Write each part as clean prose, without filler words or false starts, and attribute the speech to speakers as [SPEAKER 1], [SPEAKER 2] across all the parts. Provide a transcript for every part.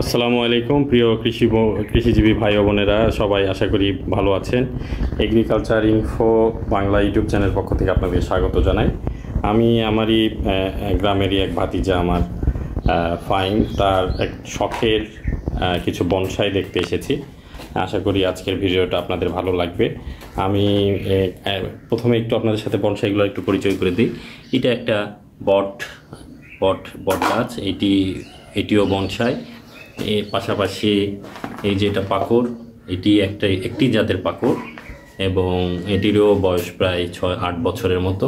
[SPEAKER 1] আসসালামু আলাইকুম প্রিয় কৃষিজীবী ভাই ও বোনেরা, সবাই আশা করি ভালো আছেন। Agriculture info Bangla YouTube channel পক্ষ থেকে আপনাদের স্বাগত জানাই। আমি আমারই গ্রামেরই এক ভাতিজা, আমার ফাইন, তার এক শখের কিছু বনসাই দেখতে এসেছি। আশা করি আজকের ভিডিওটা আপনাদের ভালো লাগবে। আমি প্রথমে একটু আপনাদের সাথে বনসাইগুলো একটু পরিচয় করে দিই। এটা একটা বট গাছ, এটিও বনসাই। এর পাশাপাশি এই যে এটা পাকড়, এটি একটি জাতের পাকড় এবং এটিরও বয়স প্রায় 6-8 বছরের মতো।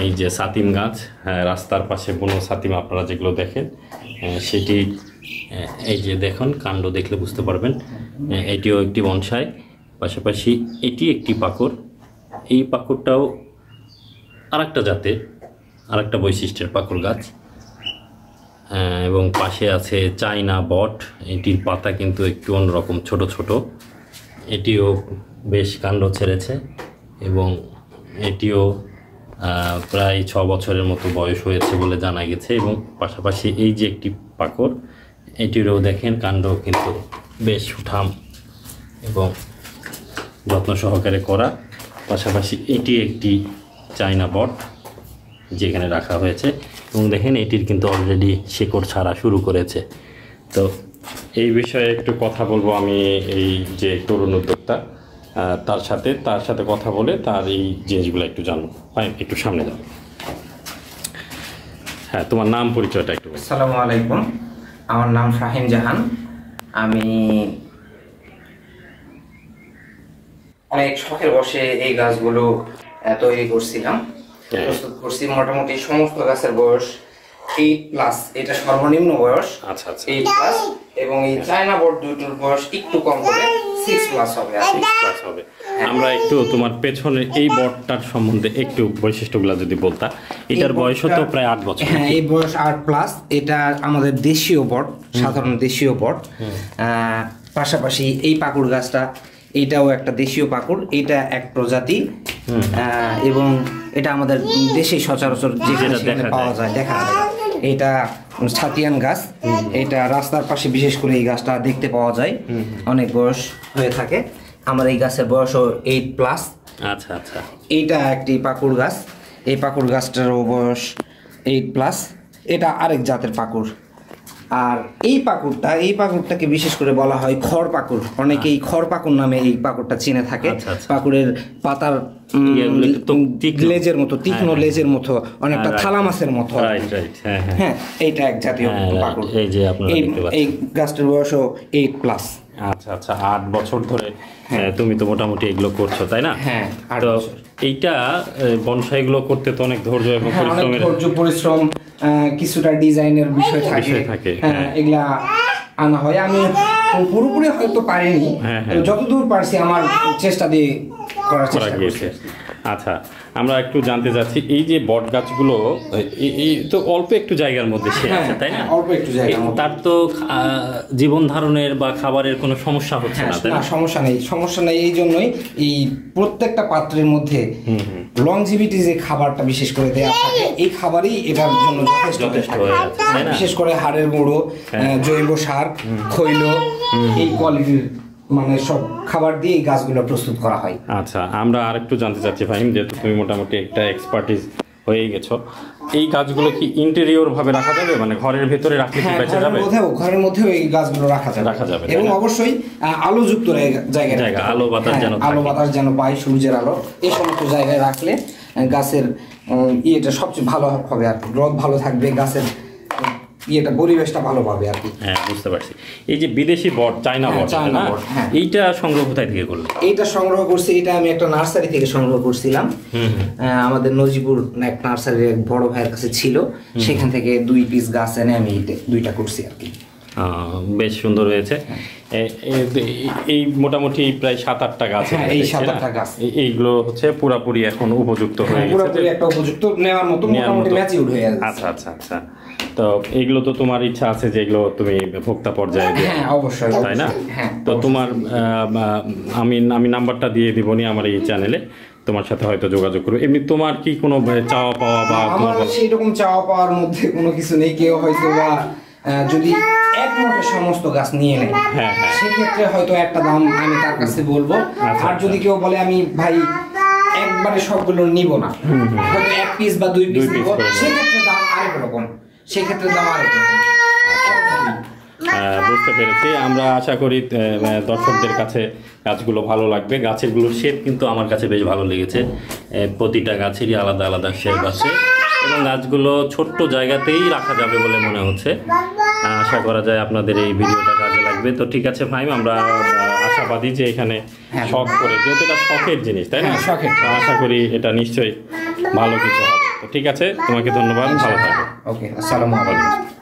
[SPEAKER 1] এই যে সাতিম গাছ, রাস্তার পাশে বুনো সাতিম আপনারা যেগুলো দেখেন, সেটি এই যে দেখুন, কাণ্ড দেখলে বুঝতে পারবেন। এটিও একটি বনসাই। পাশাপাশি এটি একটি পাকড়। এই পাকড়টাও আরেকটা জাতের, আরেকটা বৈশিষ্ট্যের পাকড় গাছ। এবং পাশে আছে চাইনা বট। এটির পাতা কিন্তু একটু অন্যরকম, ছোট ছোট। এটিও বেশ কাণ্ড ছেড়েছে এবং এটিও প্রায় 6 বছরের মতো বয়স হয়েছে বলে জানা গেছে। এবং পাশাপাশি এই যে একটি পাকড়, এটিরও দেখেন কাণ্ড কিন্তু বেশ সুঠাম এবং যত্ন সহকারে করা। পাশাপাশি এটি একটি চাইনা বট যেখানে রাখা হয়েছে এবং দেখেন এটির কিন্তু অলরেডি শিকড় ছাড়া শুরু করেছে। তো এই বিষয়ে একটু কথা বলবো আমি, এই যে তরুণ উদ্যোক্তা, তার সাথে কথা বলে তার এই জিনিসগুলো একটু জানবো। একটু সামনে যাবো। হ্যাঁ, তোমার নাম পরিচয়টা একটু।
[SPEAKER 2] আসসালামু আলাইকুম, আমার নাম ফাহিম জাহান। আমি অনেক শখের বসে এই গাছগুলো তৈরি করছিলাম, প্রস্তুত করছি। মোটামুটি সমস্ত গাছের বয়স 8+, এটা সর্বনিম্ন বয়স।
[SPEAKER 1] আচ্ছা আচ্ছা,
[SPEAKER 2] 8+, এবং এই চায়না বোর্ড দুটোর বয়স একটু কম হবে, 6+ হবে।
[SPEAKER 1] 6+ হবে। আমরা একটু তোমার পেছনে এই বটটার সম্বন্ধে একটু বৈশিষ্ট্যগুলো যদি বলতা। এটার বয়স তো প্রায় 8 বছর।
[SPEAKER 2] হ্যাঁ, এই বয়স 8+। এটা আমাদের দেশীয় বট, সাধারণ দেশীয় বট। পাশাপাশি এই পাকুড় গাছটা, এটাও একটা দেশীয় পাকুড়। এটা এক প্রজাতি এবং এটা আমাদের দেশে সচরাচর যেখানে পাওয়া যায়, দেখা যায়। এটা ছাতিয়ান গাছ। এটা রাস্তার পাশে বিশেষ করে এই গাছটা দেখতে পাওয়া যায়, অনেক বয়স হয়ে থাকে। আমার এই গাছের বয়সও 8+।
[SPEAKER 1] আচ্ছা আচ্ছা,
[SPEAKER 2] এইটা একটি পাকুড় গাছ। এই পাকুড় গাছটারও বয়স 8+। এটা আরেক জাতের পাকুড়। আর এই পাকুড়টাকে বিশেষ করে বলা হয় খড় পাকুড়। অনেকেই খড় পাকুড় নামে এই পাকুড়টা চিনে থাকে। পাকুড়ের পাতার লেজের মতো, তীক্ষ্ণ লেজের মতো, অনেকটা থালা মাছের মতো। হ্যাঁ, এইটা এক জাতীয় পাকুড়। এই গাছটার বয়সও 8+।
[SPEAKER 1] আচ্ছা আচ্ছা, 8 বছর ধরে তুমি তো মোটামুটি এগুলো করছো, তাই না?
[SPEAKER 2] হ্যাঁ।
[SPEAKER 1] তো এইটা বনসাইগুলো করতে তো অনেক ধৈর্য এবং
[SPEAKER 2] পরিশ্রম, কিছুটা ডিজাইনের বিষয় থাকে। হ্যাঁ, এগুলা আনা হয়। আমি পুরোপুরি হয়তো পারিনি, যতদূর পারছি আমার চেষ্টা দিয়ে করার চেষ্টা করছি।
[SPEAKER 1] আচ্ছা, আমরা একটু জানতে চাচ্ছি, এই যে বট গাছগুলো এই তো অল্প একটু জায়গার মধ্যে আছে, তাই না?
[SPEAKER 2] অল্প একটু জায়গা,
[SPEAKER 1] তার তো জীবন ধারণের বা খাবারের কোনো সমস্যা হচ্ছে না, তাই না?
[SPEAKER 2] সমস্যা নেই। এই জন্যই এই প্রত্যেকটা পাত্রের মধ্যে লংজিভিটি যে খাবারটা বিশেষ করে দেওয়া থাকে, এই খাবারই এটার জন্য যথেষ্ট হয়ে যাচ্ছে। বিশেষ করে হাড়ের গুঁড়ো, জৈব সার, খৈল, এই কোয়ালিটির মানে সব খাবার দিয়ে এই গাছগুলো প্রস্তুত করা হয়।
[SPEAKER 1] আচ্ছা, আমরা আরেকটু জানতে চাচ্ছি ফাহিম, যেহেতু তুমি মোটামুটি একটা এক্সপার্টিস হয়ে গেছো, এই গাছগুলো কি ইন্টেরিয়র ভাবে রাখা যাবে, মানে ঘরের ভেতরে রাখলে কি বেঁচে যাবে?
[SPEAKER 2] ঘরের মধ্যেও এই গাছগুলো রাখা যাবে এবং অবশ্যই আলোযুক্ত জায়গায়,
[SPEAKER 1] আলো বাতাস যেন
[SPEAKER 2] পায়, সূর্যের আলো। এই সমস্ত জায়গায় রাখলে গাছের ইয়েটা সবচেয়ে ভালো হবে আর কি। গ্রোথ ভালো থাকবে, গাছের পরিবেশটা ভালো পাবে আর কি।
[SPEAKER 1] হ্যাঁ, বুঝতে পারছি। এই যে বিদেশি বট, চায়না বট, এইটা সংগ্রহ কোথায় থেকে করলে?
[SPEAKER 2] এইটা সংগ্রহ করছি, এটা আমি একটা নার্সারি থেকে সংগ্রহ করছিলাম। আমাদের নজিপুর এক নার্সারির এক বড় ভাইয়ের কাছে ছিল, সেখান থেকে 2 পিস গাছ এনে আমি 2টা করছি আর কি।
[SPEAKER 1] বেশ সুন্দর হয়েছে। এই মোটামুটি প্রায় 7-8টা গাছ।
[SPEAKER 2] এই 7-8টা গাছ,
[SPEAKER 1] এইগুলো হচ্ছে পুরাপুরি এখন উপযুক্ত হয়ে গেছে,
[SPEAKER 2] পুরাপুরি একটা উপযুক্ত নেওয়ার মতো, মোটামুটি ম্যাচিউর হয়ে গেছে।
[SPEAKER 1] আচ্ছা আচ্ছা আচ্ছা। তো এইগুলো তো তোমার ইচ্ছা আছে যে এগুলো তুমি ভোক্তা পর্যায়ে দেবে?
[SPEAKER 2] হ্যাঁ, অবশ্যই,
[SPEAKER 1] তাই না? তো তোমার আমি নাম্বারটা দিয়ে দিবনি আমার এই চ্যানেলে, তোমার সাথে হয়তো যোগাযোগ করবে। এমনি তোমার কি কোনো চাওয়া পাওয়া বা
[SPEAKER 2] আমার সেই রকম চাওয়া পাওয়ার মধ্যে কোনো কিছু নেই। কেউ হয়তো বা যদি একমতে সমস্ত সমস্ত গাছ নিয়ে নেয়,
[SPEAKER 1] হ্যাঁ হ্যাঁ
[SPEAKER 2] সেক্ষেত্রে হয়তো একটা দাম আমি তার কাছে বলবো।
[SPEAKER 1] আচ্ছা,
[SPEAKER 2] আর যদি কেউ বলে আমি ভাই একবারে সবগুলো নিব না, হয়তো 1 পিস বা 2 পিস
[SPEAKER 1] piece
[SPEAKER 2] নিব,
[SPEAKER 1] করে নেব।
[SPEAKER 2] সেক্ষেত্রে দাম আরেক রকম, সেক্ষেত্রে দাম আরেক রকম।
[SPEAKER 1] বুঝতে পেরেছি। আমরা আশা করি দর্শকদের কাছে গাছগুলো ভালো লাগবে। গাছেরগুলোর শেপ কিন্তু আমার কাছে বেশ ভালো লেগেছে, প্রতিটা গাছেরই আলাদা আলাদা শেপ আছে এবং গাছগুলো ছোট্ট জায়গাতেই রাখা যাবে বলে মনে হচ্ছে। আশা করা যায় আপনাদের এই ভিডিওটা কাজে লাগবে। তো ঠিক আছে ফাহিম, আমরা আশাবাদী যে এখানে শখ করে, যেহেতু এটা শখের জিনিস তাই না,
[SPEAKER 2] হ্যাঁ, শখের।
[SPEAKER 1] তো আশা করি এটা নিশ্চয়ই ভালো কিছু হবে। তো ঠিক আছে, তোমাকে ধন্যবাদ, ভালো থাকো।
[SPEAKER 2] ওকে, আসসালামু আলাইকুম।